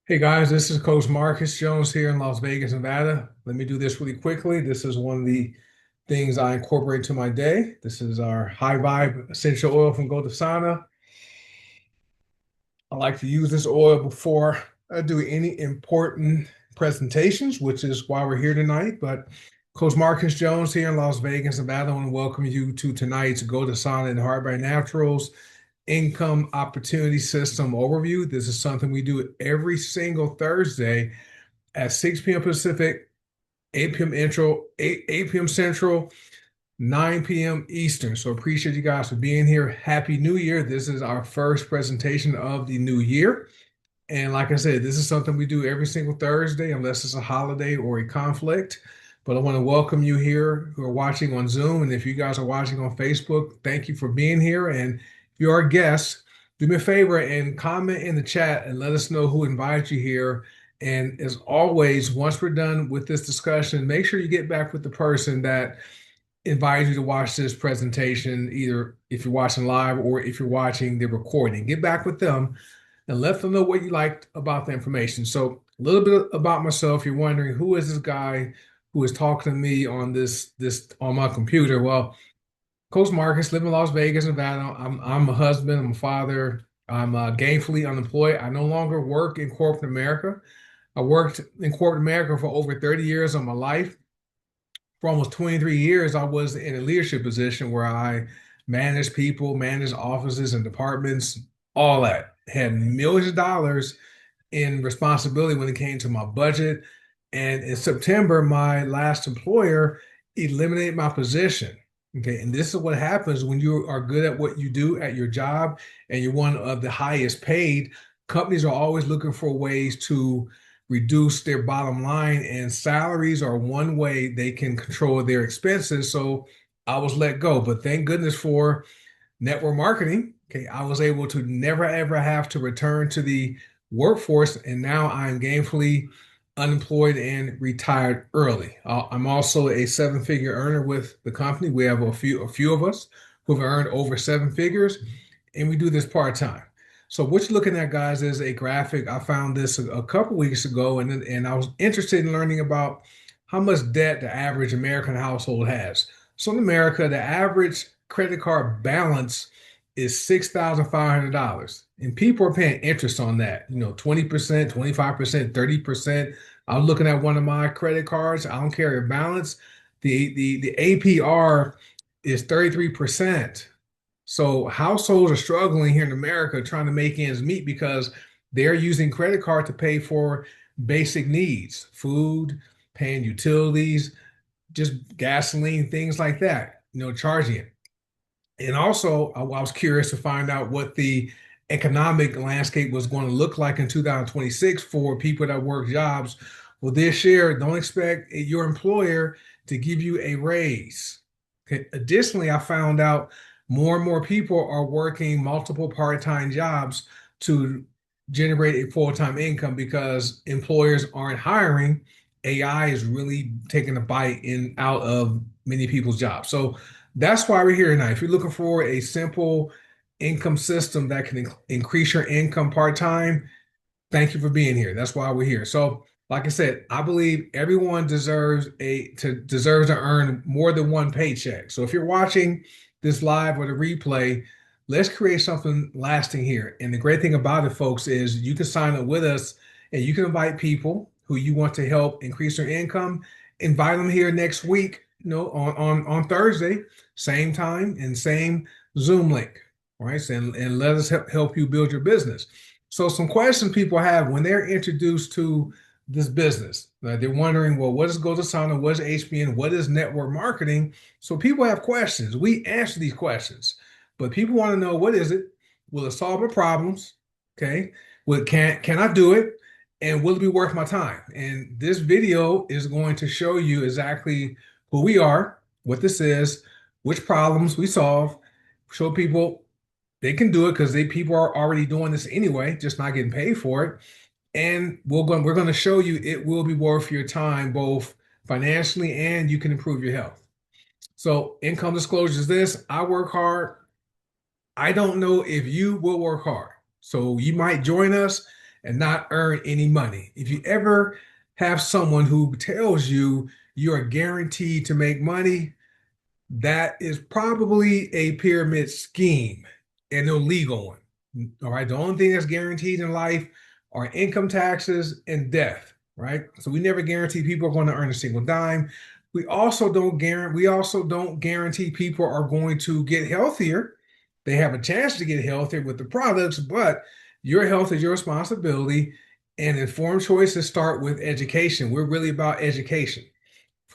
Hey guys, this is Coach Marcus Jones here in Las Vegas, Nevada. Let me do this really quickly. This is one of the things I incorporate to my day. This is our high vibe essential oil from goDesana. I like to use this oil before I do any important presentations, which is why we're here tonight. But Coach Marcus Jones here in Las Vegas, Nevada. I want to welcome you to tonight's goDesana and Heart Naturals Income Opportunity System overview. This is something we do every single Thursday at 6 p.m. Pacific, 8 p.m. Intro, 8 p.m. Central, 9 p.m. Eastern. So appreciate you guys for being here. Happy New Year. This is our first presentation of the new year. And like I said, this is something we do every single Thursday, unless it's a holiday or a conflict. But I want to welcome you here who are watching on Zoom. And if you guys are watching on Facebook, thank you for being here. And if you are a guest, do me a favor and comment in the chat and let us know who invited you here. And as always, once we're done with this discussion, make sure you get back with the person that invited you to watch this presentation, either if you're watching live or if you're watching the recording. Get back with them and let them know what you liked about the information. So a little bit about myself. You're wondering who is this guy who is talking to me on this on my computer? Well, Coach Marcus, live in Las Vegas, Nevada. I'm a husband. I'm a father. I'm gainfully unemployed. I no longer work in corporate America. I worked in corporate America for over 30 years of my life. For almost 23 years, I was in a leadership position where I managed people, managed offices and departments, all that. Had millions of dollars in responsibility when it came to my budget. And in September, my last employer eliminated my position. Okay. And this is what happens when you are good at what you do at your job and you're one of the highest paid. Companies are always looking for ways to reduce their bottom line, and salaries are one way they can control their expenses. So I was let go. But thank goodness for network marketing. Okay, I was able to never ever have to return to the workforce, and now I'm gainfully unemployed and retired early. I'm also a seven-figure earner with the company. We have a few of us who've earned over seven figures, and we do this part-time. So what you're looking at, guys, is a graphic. I found this a couple weeks ago, and I was interested in learning about how much debt the average American household has. So in America, the average credit card balance is $6,500. And people are paying interest on that, 20%, 25%, 30%. I was looking at one of my credit cards. I don't carry a balance. The APR is 33%. So households are struggling here in America trying to make ends meet because they're using credit card to pay for basic needs, food, paying utilities, just gasoline, things like that, charging it. And also, I was curious to find out what the economic landscape was going to look like in 2026 for people that work jobs. Well, this year, don't expect your employer to give you a raise. Okay. Additionally, I found out more and more people are working multiple part-time jobs to generate a full-time income because employers aren't hiring. AI is really taking a bite in out of many people's jobs. So that's why we're here tonight. If you're looking for a simple income system that can increase your income part-time, thank you for being here. That's why we're here. So, like I said, I believe everyone deserves to earn more than one paycheck. So if you're watching this live or the replay, let's create something lasting here. And the great thing about it, folks, is you can sign up with us and you can invite people who you want to help increase their income. Invite them here next week, on Thursday, same time and same Zoom link. All right. So, and let us help you build your business. So some questions people have when they're introduced to this business. They're wondering, well, what is goDesana? What is HBN? What is network marketing? So people have questions. We answer these questions, but people want to know, what is it? Will it solve my problems? Okay. Can I do it? And will it be worth my time? And this video is going to show you exactly who we are, what this is, which problems we solve, show people they can do it because people are already doing this anyway, just not getting paid for it. And we're going to show you it will be worth your time, both financially and you can improve your health. So income disclosure is this: I work hard. I don't know if you will work hard. So you might join us and not earn any money. If you ever have someone who tells you you are guaranteed to make money, that is probably a pyramid scheme, an illegal one. All right. The only thing that's guaranteed in life are income taxes and death. Right. So we never guarantee people are going to earn a single dime. We also don't guarantee people are going to get healthier. They have a chance to get healthier with the products, but your health is your responsibility. And informed choices start with education. We're really about education,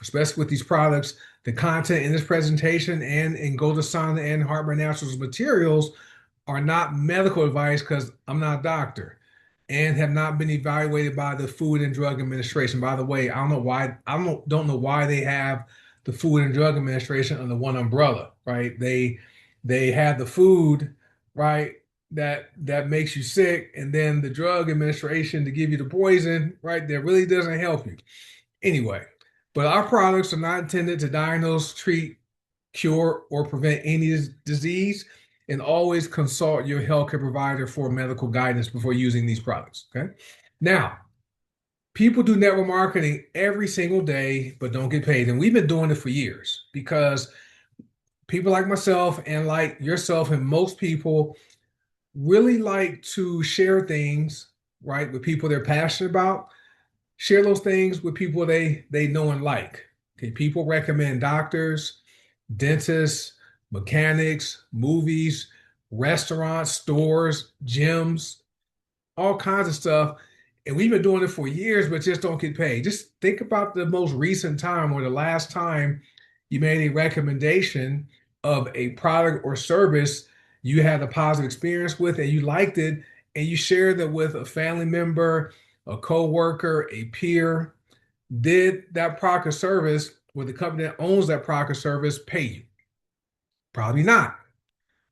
especially with these products. The content in this presentation and in goDesana and Heartburn Naturals materials are not medical advice, because I'm not a doctor, and have not been evaluated by the Food and Drug Administration. By the way, I don't know why they have the Food and Drug Administration under one umbrella, right? They have the food, right, that makes you sick, and then the drug administration to give you the poison, right, that really doesn't help you. Anyway, but our products are not intended to diagnose, treat, cure, or prevent any disease. And always consult your healthcare provider for medical guidance before using these products. Okay. Now, people do network marketing every single day, but don't get paid. And we've been doing it for years because people like myself and like yourself and most people really like to share things, right, with people they're passionate about. Share those things with people they know and like. Okay, people recommend doctors, dentists, mechanics, movies, restaurants, stores, gyms, all kinds of stuff. And we've been doing it for years, but just don't get paid. Just think about the most recent time or the last time you made a recommendation of a product or service you had a positive experience with and you liked it, and you shared that with a family member, a coworker, a peer. Did that product or service, or the company that owns that product or service, pay you? Probably not.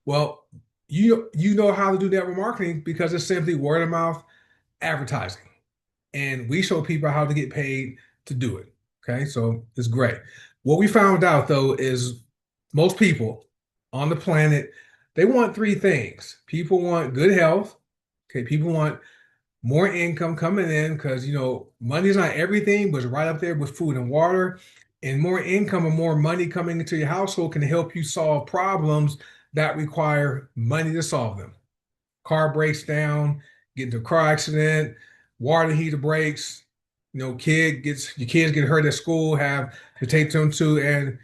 Well, you know how to do network marketing because it's simply word of mouth advertising. And we show people how to get paid to do it. Okay, so it's great. What we found out though is most people on the planet, they want three things. People want good health. Okay, people want more income coming in because money's not everything, but it's right up there with food and water. And more income and more money coming into your household can help you solve problems that require money to solve them. Car breaks down, get into a car accident, water heater breaks, your kids get hurt at school, have to take them to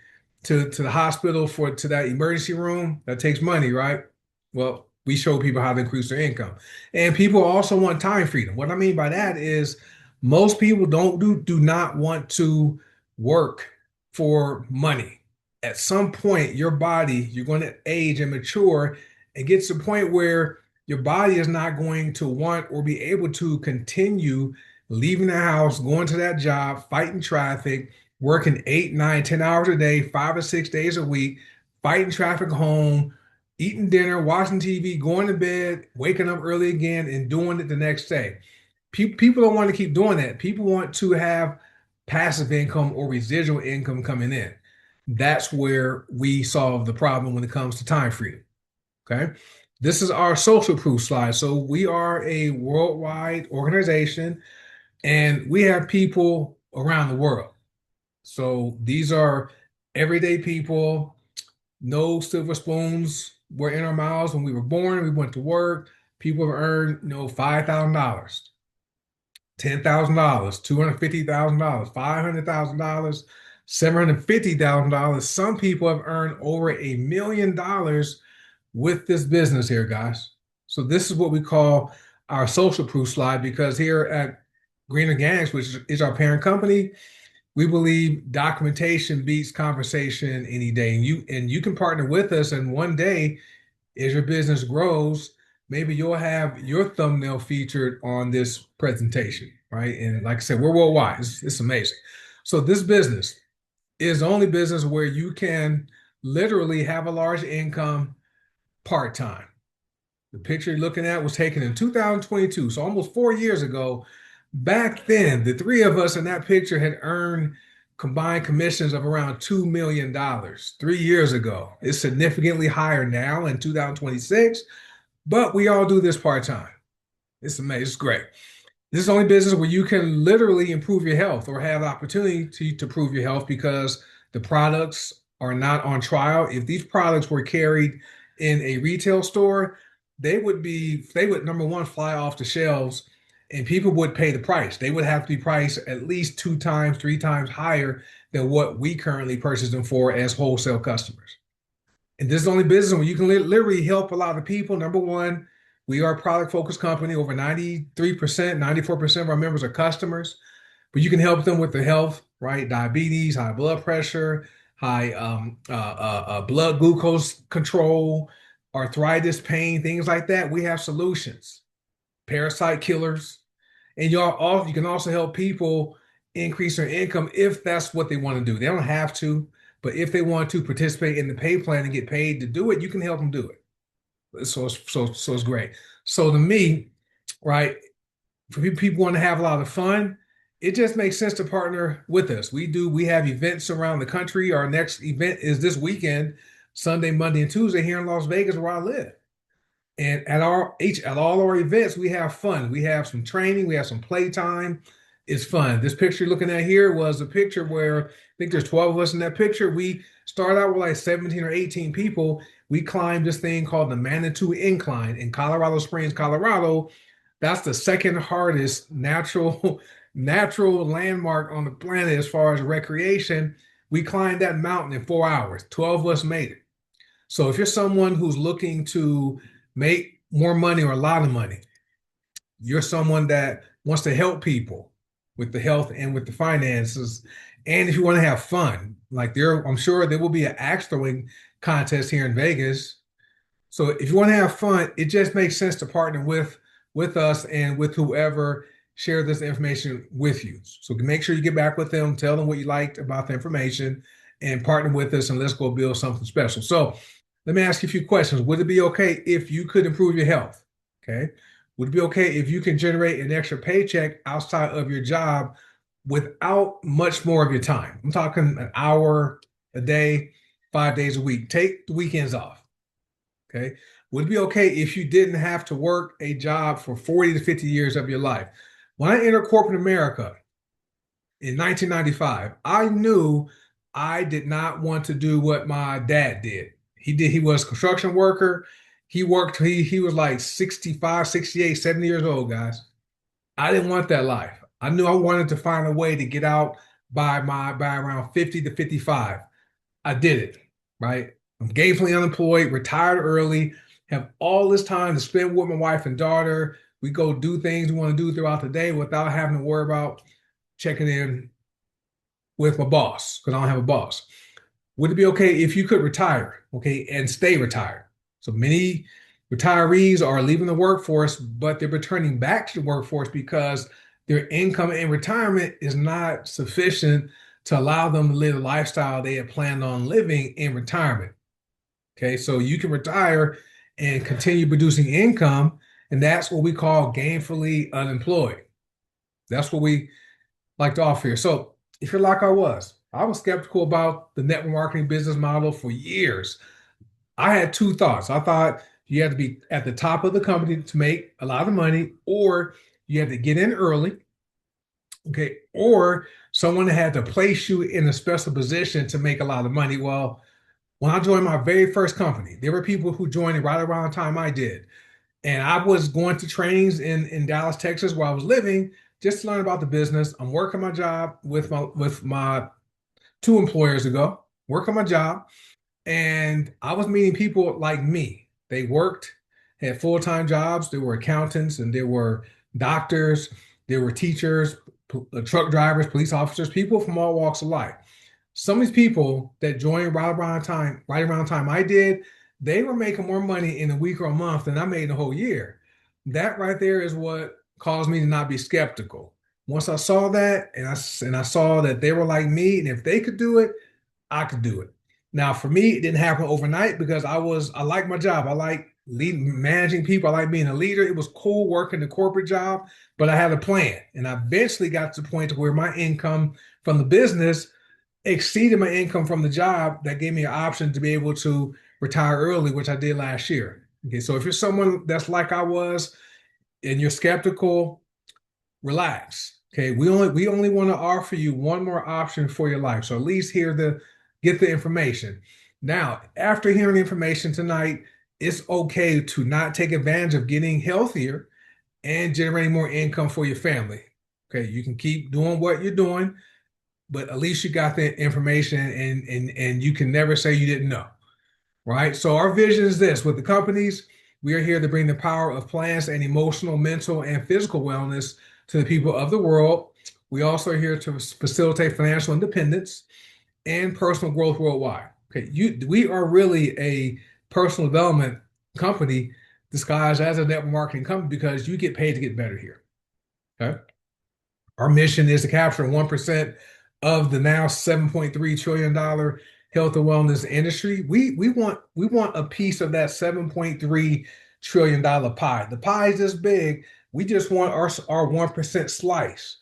the hospital to that emergency room. That takes money, right? Well, we show people how to increase their income. And people also want time freedom. What I mean by that is most people do not want to work for money. At some point, your body, you're going to age and mature and get to the point where your body is not going to want or be able to continue leaving the house, going to that job, fighting traffic, working 8, 9, 10 hours a day, 5 or 6 days a week, fighting traffic home, eating dinner, watching TV, going to bed, waking up early again, and doing it the next day. People don't want to keep doing that. People want to have passive income or residual income coming in. That's where we solve the problem when it comes to time freedom. Okay. This is our social proof slide. So we are a worldwide organization and we have people around the world. So these are everyday people. No silver spoons were in our mouths when we were born. We went to work. People have earned, $5,000, $10,000, $250,000, $500,000, $750,000. Some people have earned over $1 million with this business here, guys. So this is what we call our social proof slide, because here at Green Organics, which is our parent company, we believe documentation beats conversation any day. And you can partner with us, and one day, as your business grows, maybe you'll have your thumbnail featured on this presentation, right? And like I said, we're worldwide. It's amazing. So this business is the only business where you can literally have a large income part-time. The picture you're looking at was taken in 2022, so almost 4 years ago. Back then, the three of us in that picture had earned combined commissions of around $2 million 3 years ago. It's significantly higher now in 2026, but we all do this part-time. It's amazing. It's great. This is the only business where you can literally improve your health or have the opportunity to prove your health because the products are not on trial. If these products were carried in a retail store, they would number one fly off the shelves and people would pay the price. They would have to be priced at least two times, three times higher than what we currently purchase them for as wholesale customers. And this is the only business where you can literally help a lot of people. Number one, we are a product focused company. Over 93%, 94% of our members are customers, but you can help them with the health, right? Diabetes, high blood pressure, high blood glucose control, arthritis, pain, things like that. We have solutions, parasite killers. And you can also help people increase their income if that's what they want to do. They don't have to, but if they want to participate in the pay plan and get paid to do it, you can help them do it. So it's great. So to me, right, for people want to have a lot of fun, it just makes sense to partner with us. We have events around the country. Our next event is this weekend, Sunday, Monday, and Tuesday here in Las Vegas, where I live. And at all our events, we have fun. We have some training, we have some playtime. It's fun. This picture you're looking at here was a picture where I think there's 12 of us in that picture. We started out with like 17 or 18 people. We climbed this thing called the Manitou Incline in Colorado Springs, Colorado. That's the second hardest natural landmark on the planet as far as recreation. We climbed that mountain in 4 hours. 12 of us made it. So if you're someone who's looking to make more money or a lot of money, you're someone that wants to help people with the health and with the finances, and if you want to have fun, like I'm sure there will be an axe throwing contest here in Vegas. So if you want to have fun, it just makes sense to partner with us and with whoever share this information with you. So make sure you get back with them, tell them what you liked about the information, and partner with us, and let's go build something special. So let me ask you a few questions. Would it be okay if you could improve your health? Okay. Would it be okay if you can generate an extra paycheck outside of your job without much more of your time? I'm talking an hour a day, 5 days a week. Take the weekends off. Okay. Would it be okay if you didn't have to work a job for 40 to 50 years of your life? When I entered corporate America in 1995, I knew I did not want to do what my dad did. He was a construction worker. He was like 65, 68, 70 years old, guys. I didn't want that life. I knew I wanted to find a way to get out by around 50 to 55. I did it, right? I'm gainfully unemployed, retired early, have all this time to spend with my wife and daughter. We go do things we want to do throughout the day without having to worry about checking in with my boss because I don't have a boss. Would it be okay if you could retire, okay, and stay retired? So many retirees are leaving the workforce, but they're returning back to the workforce because their income in retirement is not sufficient to allow them to live the lifestyle they had planned on living in retirement. Okay, so you can retire and continue producing income, and that's what we call gainfully unemployed. That's what we like to offer here. So if you're like I was skeptical about the network marketing business model for years. I had two thoughts. I thought you had to be at the top of the company to make a lot of money, or you had to get in early, okay, or someone had to place you in a special position to make a lot of money. Well, when I joined my very first company, there were people who joined right around the time I did. And I was going to trainings in Dallas, Texas, where I was living, just to learn about the business. I'm working my job with my two employers ago, working my job, and I was meeting people like me. They worked, had full-time jobs. There were accountants and there were doctors, there were teachers, truck drivers, police officers, people from all walks of life. Some of these people that joined right around the time I did, they were making more money in a week or a month than I made in a whole year. That right there is what caused me to not be skeptical. Once I saw that and I saw that they were like me, and if they could do it, I could do it. Now, for me, it didn't happen overnight because I like my job. I like leading, managing people. I like being a leader. It was cool working the corporate job, but I had a plan. And I eventually got to the point where my income from the business exceeded my income from the job. That gave me an option to be able to retire early, which I did last year. Okay, so if you're someone that's like I was, and you're skeptical, relax. Okay, we only want to offer you one more option for your life. So at least here to get the information. Now, after hearing the information tonight, it's okay to not take advantage of getting healthier and generating more income for your family. Okay, you can keep doing what you're doing, but at least you got the information and you can never say you didn't know. Right? So our vision is this with the companies, we are here to bring the power of plants and emotional, mental, and physical wellness to the people of the world. We also are here to facilitate financial independence and personal growth worldwide. Okay, we are really a personal development company disguised as a network marketing company because you get paid to get better here. Okay. Our mission is to capture 1% of the now $7.3 trillion health and wellness industry. We want a piece of that $7.3 trillion pie. The pie is this big. We just want our 1% slice.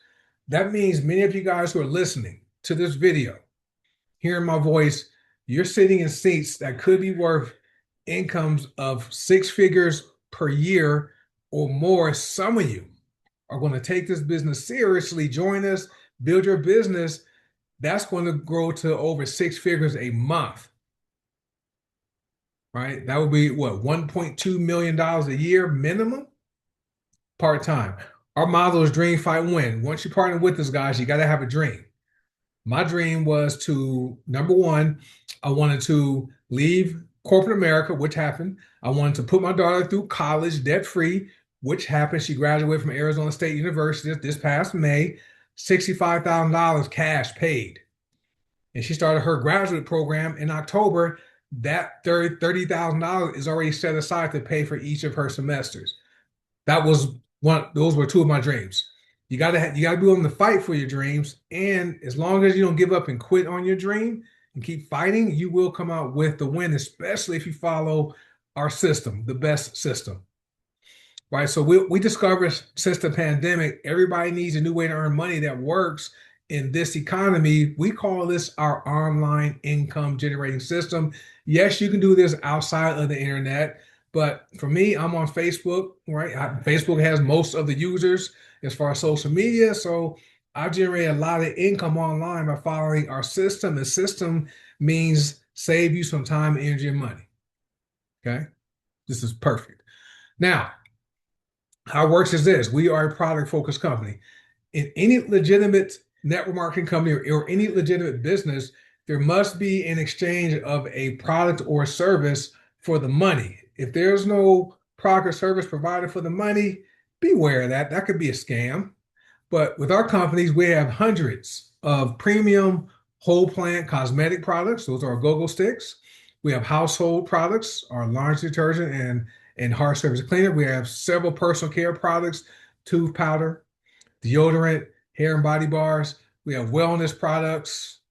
That means many of you guys who are listening to this video, hearing my voice, you're sitting in seats that could be worth incomes of six figures per year or more. Some of you are going to take this business seriously, join us, build your business, that's going to grow to over six figures a month, right? That would be what, $1.2 million a year minimum part time. Our model is dream, fight, win. Once you partner with us, guys, you got to have a dream. My dream was to, number one, I wanted to leave corporate America, which happened. I wanted to put my daughter through college debt free, which happened. She graduated from Arizona State University this past May, $65,000 cash paid. And she started her graduate program in October. That $30,000 is already set aside to pay for each of her semesters. That was those were two of my dreams. You gotta be willing to fight for your dreams. And as long as you don't give up and quit on your dream and keep fighting, you will come out with the win, especially if you follow our system, the best system. Right. So we discovered since the pandemic, everybody needs a new way to earn money that works in this economy. We call this our online income generating system. Yes, you can do this outside of the internet, but for me, I'm on Facebook, right? Facebook has most of the users as far as social media. So I generate a lot of income online by following our system. The system means save you some time, energy, and money. Okay. This is perfect. Now, how it works is this. We are a product focused company. In any legitimate network marketing company or any legitimate business, there must be an exchange of a product or service for the money. If there's no product or service provided for the money, beware of that. That could be a scam. But with our companies, we have hundreds of premium whole plant cosmetic products. Those are our go-go sticks. We have household products, our laundry detergent and hard surface cleaner. We have several personal care products, tooth powder, deodorant, hair and body bars. We have wellness products.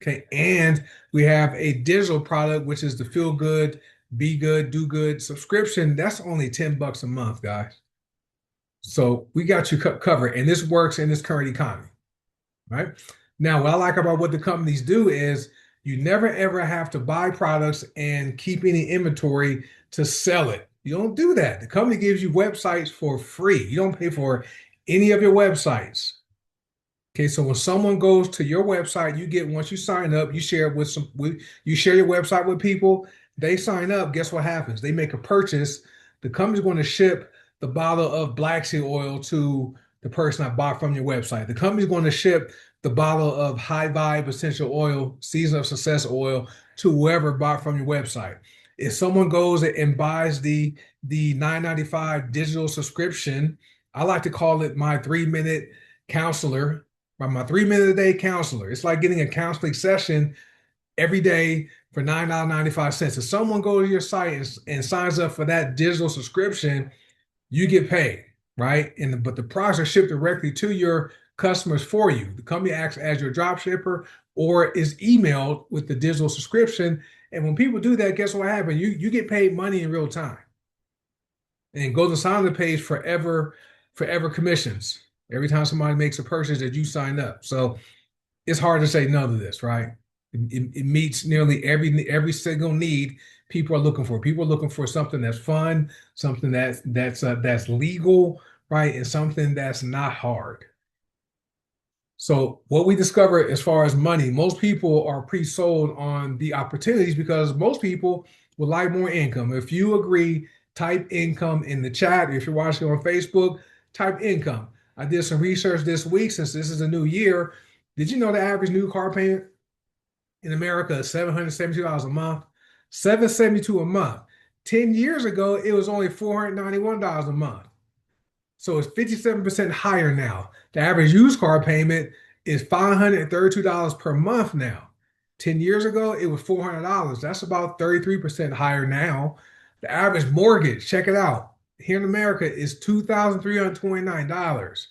Okay. And we have a digital product, which is the Feel Good, Be Good, Do Good subscription. That's only $10 a month, guys. So we got you covered. And this works in this current economy, right? Now, what I like about what the companies do is you never ever have to buy products and keep any inventory to sell it. You don't do that. The company gives you websites for free. You don't pay for any of your websites. Okay, so when someone goes to your website, you get once you sign up, you share it you share your website with people, they sign up, guess what happens? They make a purchase. The company's going to ship the bottle of black seed oil to the person that bought from your website. The company's going to ship the bottle of high vibe essential oil, season of success oil to whoever bought from your website. If someone goes and buys the $9.95 digital subscription, I like to call it my 3-minute counselor, my 3 minute a day counselor. It's like getting a counseling session every day for $9.95. If someone goes to your site and signs up for that digital subscription, you get paid, right? But the products are shipped directly to your customers for you. The company acts as your drop shipper or is emailed with the digital subscription. And when people do that, guess what happens? You get paid money in real time. And goDesana pays forever commissions every time somebody makes a purchase that you sign up. So it's hard to say no to this, right? It meets nearly every single need people are looking for. People are looking for something that's fun, something that's legal, right, and something that's not hard. So what we discover as far as money, most people are pre-sold on the opportunities because most people would like more income. If you agree, type income in the chat. If you're watching on Facebook, type income. I did some research this week since this is a new year. Did you know the average new car payment in America is $772 a month? $772 a month. 10 years ago, it was only $491 a month. So it's 57% higher now. The average used car payment is $532 per month now. 10 years ago, it was $400. That's about 33% higher now. The average mortgage, check it out, here in America is $2,329.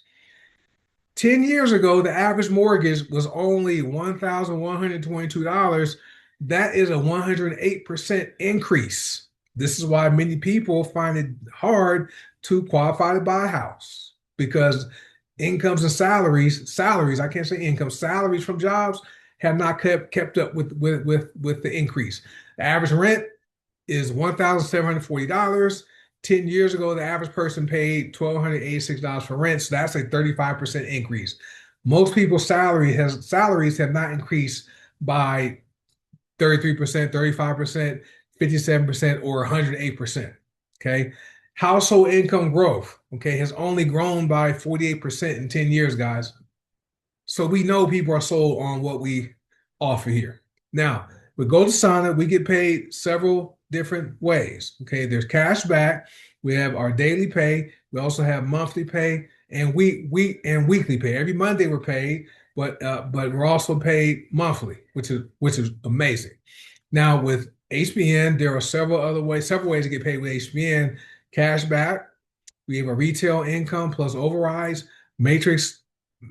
10 years ago, the average mortgage was only $1,122. That is a 108% increase. This is why many people find it hard to qualify to buy a house because incomes and salaries, I can't say income, salaries from jobs have not kept up with the increase. The average rent is $1,740. 10 years ago, the average person paid $1,286 for rent. So that's a 35% increase. Most people's salaries have not increased by 33%, 35%, 57%, or 108%. Okay. Household income growth, okay, has only grown by 48% in 10 years, guys. So we know people are sold on what we offer here. Now, with goDesana, we get paid several different ways. Okay, there's cash back. We have our daily pay. We also have monthly pay and weekly pay. Every Monday we're paid, but we're also paid monthly, which is amazing. Now with HBN, there are several ways to get paid with HBN. Cash back. We have a retail income plus overrides. Matrix.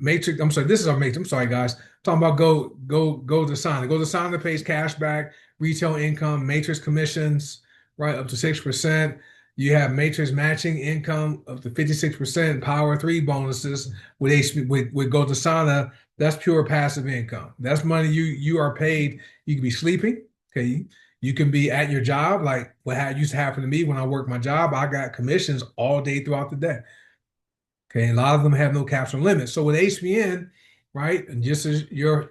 I'm sorry, this is our matrix. I'm sorry, guys. I'm talking about goDesana. goDesana pays cash back, retail income, matrix commissions, right, up to 6%. You have matrix matching income up to 56%, power three bonuses with goDesana. That's pure passive income. That's money you are paid. You can be sleeping. Okay. You can be at your job, like what used to happen to me when I worked my job. I got commissions all day throughout the day. Okay, a lot of them have no caps or limits. So with HBN, right, and just as your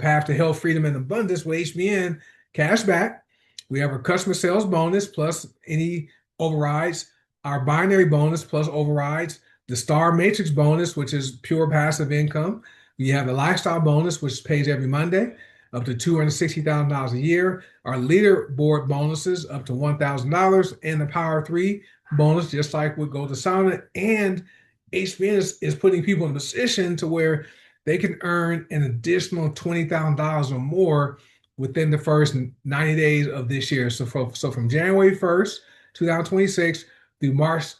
path to health, freedom, and abundance with HBN, cash back. We have our customer sales bonus plus any overrides, our binary bonus plus overrides, the star matrix bonus, which is pure passive income. We have the lifestyle bonus, which pays every Monday, up to $260,000 a year. Our leaderboard bonuses up to $1,000, and the Power Three bonus, just like with goDesana. And HBN is putting people in a position to where they can earn an additional $20,000 or more within the first 90 days of this year. So from January 1st, 2026 through March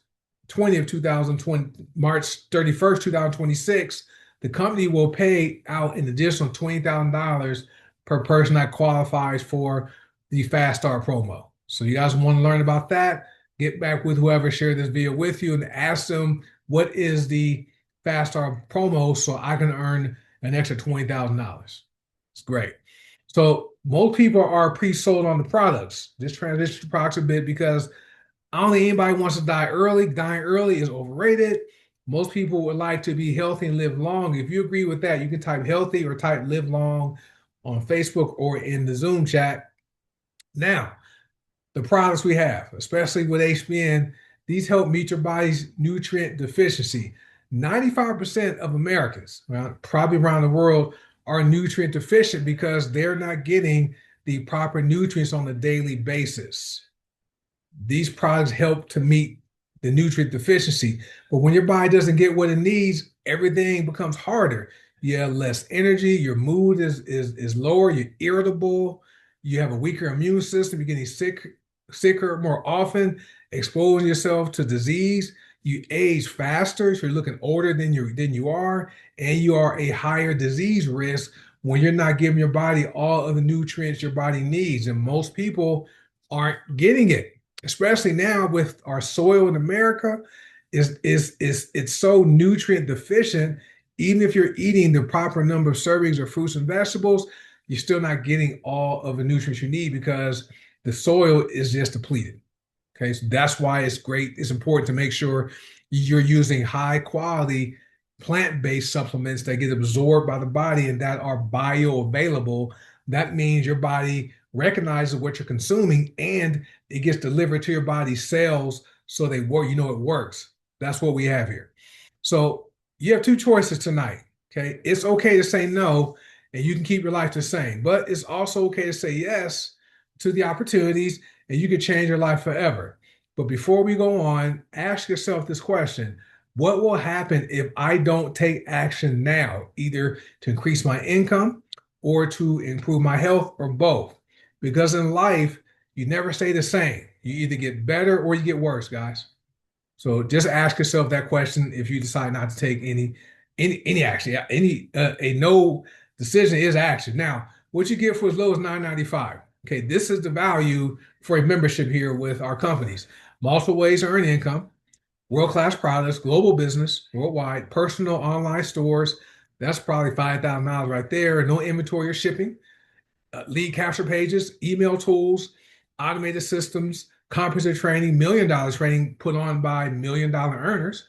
20th, 2020, March 31st, 2026, the company will pay out an additional $20,000 per person that qualifies for the Fast Start promo. So you guys want to learn about that? Get back with whoever shared this video with you and ask them what is the Fast Start promo so I can earn an extra $20,000. It's great. So most people are pre-sold on the products. Just transition to products a bit because I don't think anybody wants to die early. Dying early is overrated. Most people would like to be healthy and live long. If you agree with that, you can type healthy or type live long on Facebook or in the Zoom chat. Now, the products we have, especially with HBN, these help meet your body's nutrient deficiency. 95% of Americans, probably around the world, are nutrient deficient because they're not getting the proper nutrients on a daily basis. These products help to meet the nutrient deficiency. But when your body doesn't get what it needs, everything becomes harder. You have less energy, your mood is lower, you're irritable, you have a weaker immune system, you're getting sicker more often, exposing yourself to disease. You age faster, so you're looking older than you are, and you are a higher disease risk when you're not giving your body all of the nutrients your body needs. And most people aren't getting it, especially now with our soil in America. It's so nutrient deficient. Even if you're eating the proper number of servings of fruits and vegetables, you're still not getting all of the nutrients you need because the soil is just depleted. Okay, so that's why it's great. It's important to make sure you're using high quality plant-based supplements that get absorbed by the body and that are bioavailable. That means your body recognizes what you're consuming and it gets delivered to your body's cells so they work, it works. That's what we have here. So you have two choices tonight. Okay. It's okay to say no and you can keep your life the same, but it's also okay to say yes to the opportunities and you can change your life forever. But before we go on, ask yourself this question. What will happen if I don't take action now, either to increase my income or to improve my health or both? Because in life, you never stay the same. You either get better or you get worse, guys. So just ask yourself that question if you decide not to take any action. A no decision is action. Now, what you get for as low as $9.95. Okay, this is the value for a membership here with our companies. Multiple ways to earn income, world-class products, global business, worldwide, personal online stores. That's probably $5,000 right there. No inventory or shipping. Lead capture pages, email tools, automated systems, comprehensive training, $1 million training put on by $1 million earners,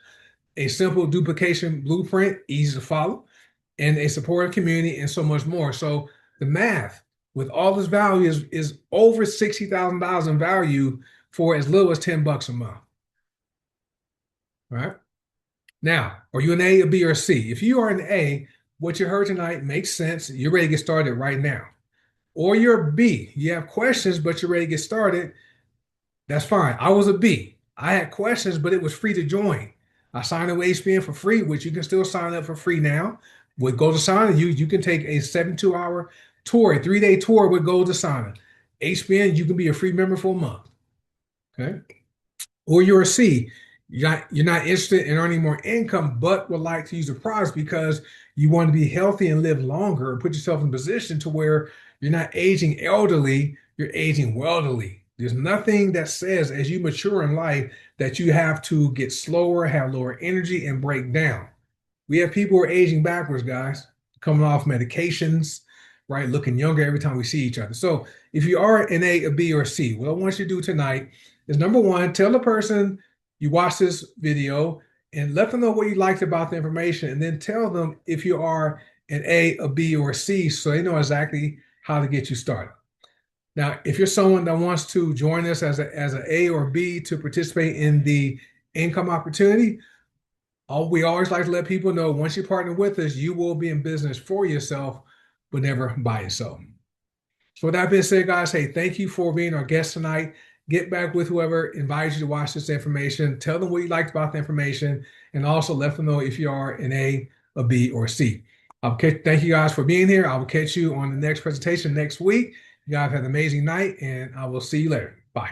a simple duplication blueprint, easy to follow, and a supportive community, and so much more. So the math with all this value is over $60,000 in value for as little as $10 a month. All right. Now, are you an A, a B, or a C? If you are an A, what you heard tonight makes sense. You're ready to get started right now. Or you're a B. You have questions, but you're ready to get started. That's fine. I was a B. I had questions, but it was free to join. I signed up with HBN for free, which you can still sign up for free now. With goDesana, you can take a 72-hour tour, a 3-day tour with goDesana. HBN, you can be a free member for a month. Okay. Or you're a C. You're not interested in earning more income, but would like to use the products because you want to be healthy and live longer and put yourself in a position to where you're not aging elderly, you're aging wealthily. There's nothing that says as you mature in life that you have to get slower, have lower energy, and break down. We have people who are aging backwards, guys, coming off medications, right? Looking younger every time we see each other. So if you are an A, a B, or a C, what I want you to do tonight is number one, tell the person you watch this video and let them know what you liked about the information, and then tell them if you are an A, a B, or a C so they know exactly how to get you started. Now, if you're someone that wants to join us as an A or B to participate in the income opportunity, we always like to let people know once you partner with us, you will be in business for yourself, but never by yourself. So with that being said, guys, hey, thank you for being our guest tonight. Get back with whoever invited you to watch this information. Tell them what you liked about the information, and also let them know if you are an A, a B, or a C. Thank you guys for being here. I will catch you on the next presentation next week. You guys have an amazing night, and I will see you later. Bye.